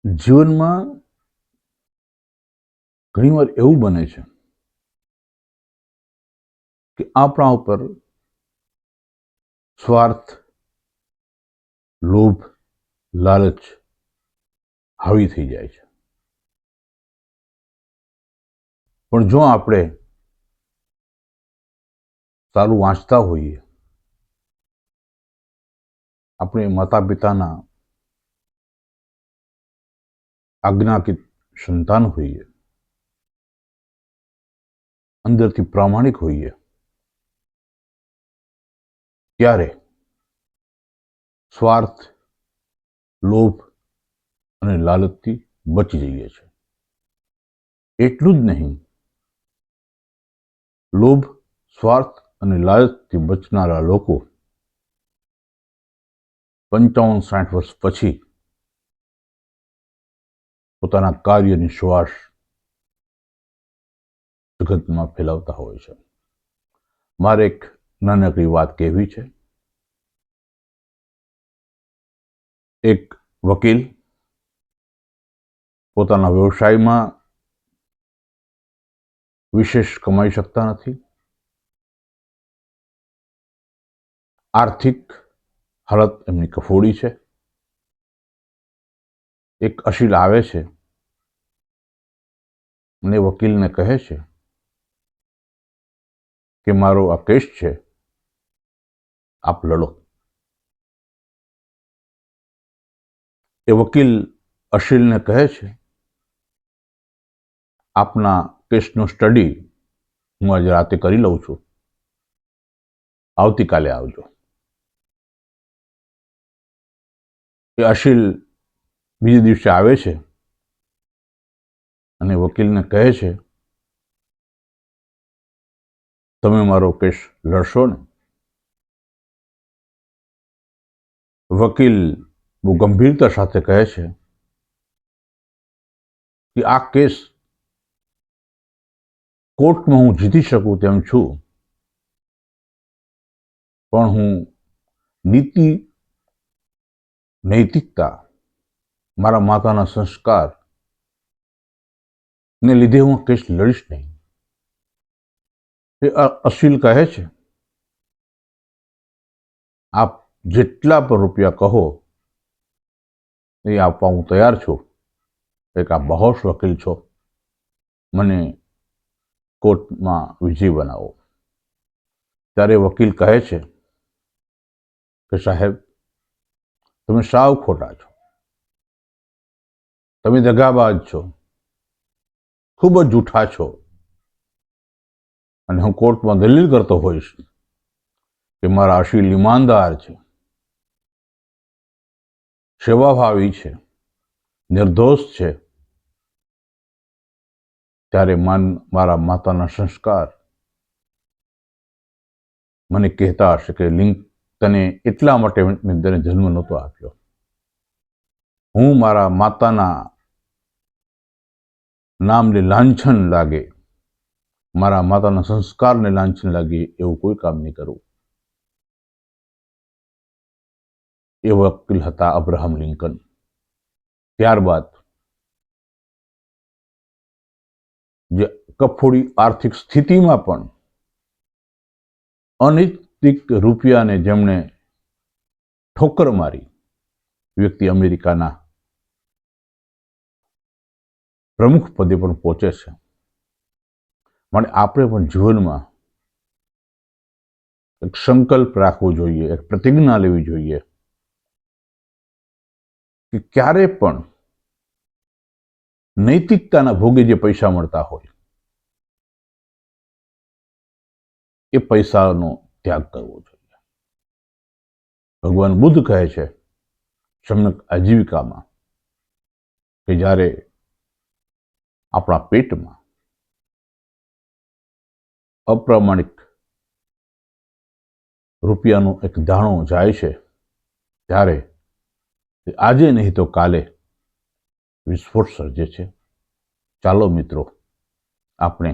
જીવનમાં ઘણીવાર એવું બને છે કે આપણા ઉપર સ્વાર્થ, લોભ, લાલચ હાવી થઈ જાય છે. પણ જો આપણે સારું વાંચતા હોઈએ, આપણે માતા પિતાના આજ્ઞાકિત સંતાન હોઈએ, અંદરથી પ્રામાણિક હોઈએ, ત્યારે સ્વાર્થ, લોભ અને લાલચથી બચી જઈએ છીએ. એટલું જ નહીં, લોભ, સ્વાર્થ અને લાલચથી બચનારા લોકો 55-60 વર્ષ પછી પોતાના કાર્યની સુવાસ જગતમાં ફેલાવતા હોય છે. મારે એક નાનકડી વાત કહેવી છે. એક વકીલ પોતાના વ્યવસાયમાં વિશેષ કમાઈ શકતા નથી. આર્થિક હાલત એમની કફોડી છે. એક અસીલ આવે છે અને વકીલને કહે છે કે મારો આ કેસ છે, આપ લડો. એ વકીલ અસીલને કહે છે, આપના કેસનું સ્ટડી હું આજે રાતે કરી લઉં છું, આવતીકાલે આવજો. એ અસીલ બીજે દિવસે આવે છે અને વકીલને કહે છે, તમે મારો કેસ લડશો ને? વકીલ બહુ ગંભીરતા સાથે કહે છે કે આ કેસ કોર્ટમાં હું જીતી શકું તેમ છું, પણ હું નીતિ, નૈતિકતા, મારા માતાના સંસ્કાર ને લીધે હું કેસ લડીશ નહીં. એ અસીલ કહે છે, આપ જેટલા પણ રૂપિયા કહો એ આપવા હું તૈયાર છું. એક આપ બહોશ વકીલ છો, મને કોર્ટમાં વિજય બનાવો. ત્યારે વકીલ કહે છે કે સાહેબ, તમે સાવ ખોટા છો, તમે દગાબાજ છો, ખૂબ જ જૂઠા છો, અને હું કોર્ટમાં દલીલ કરતો હોઈશ કે મારા અસીલ ઈમાનદાર છે, સેવાભાવી છે, નિર્દોષ છે, ત્યારે મારા માતાના સંસ્કાર મને કહેતા હશે કે લિંક તને એટલા માટે મેં તને જન્મ નહોતો આપ્યો. હું મારા માતાના નામને લાંછન લાગે, મારા માતાના સંસ્કારને લાંછન લાગે એવું કોઈ કામ નહીં કરું. એ વકીલ હતા અબ્રાહમ લિંકન. ત્યારબાદ જે કફોડી આર્થિક સ્થિતિમાં પણ અનૈતિક રૂપિયાને જેમણે ઠોકર મારી, વ્યક્તિ અમેરિકાના પ્રમુખ પદે પણ પહોંચે છે. માટે આપણે પણ જીવનમાં એક સંકલ્પ રાખવો જોઈએ, એક પ્રતિજ્ઞા લેવી જોઈએ કે ક્યારે પણ નૈતિકતાના ભોગે જે પૈસા મળતા હોય એ પૈસાનો ત્યાગ કરવો જોઈએ. ભગવાન બુદ્ધ કહે છે સમ્યક આજીવિકામાં કે જ્યારે આપણા પેટમાં અપ્રામાણિક રૂપિયાનો એક દાણો જાય છે, ત્યારે આજે નહીં તો કાલે વિસ્ફોટ સર્જે છે. ચાલો મિત્રો, આપણે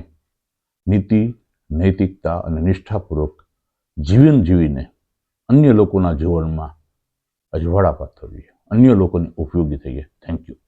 નીતિ, નૈતિકતા અને નિષ્ઠાપૂર્વક જીવન જીવીને અન્ય લોકોના જીવનમાં અજવાળા પાથરીએ, અન્ય લોકોને ઉપયોગી થઈએ. Thank you.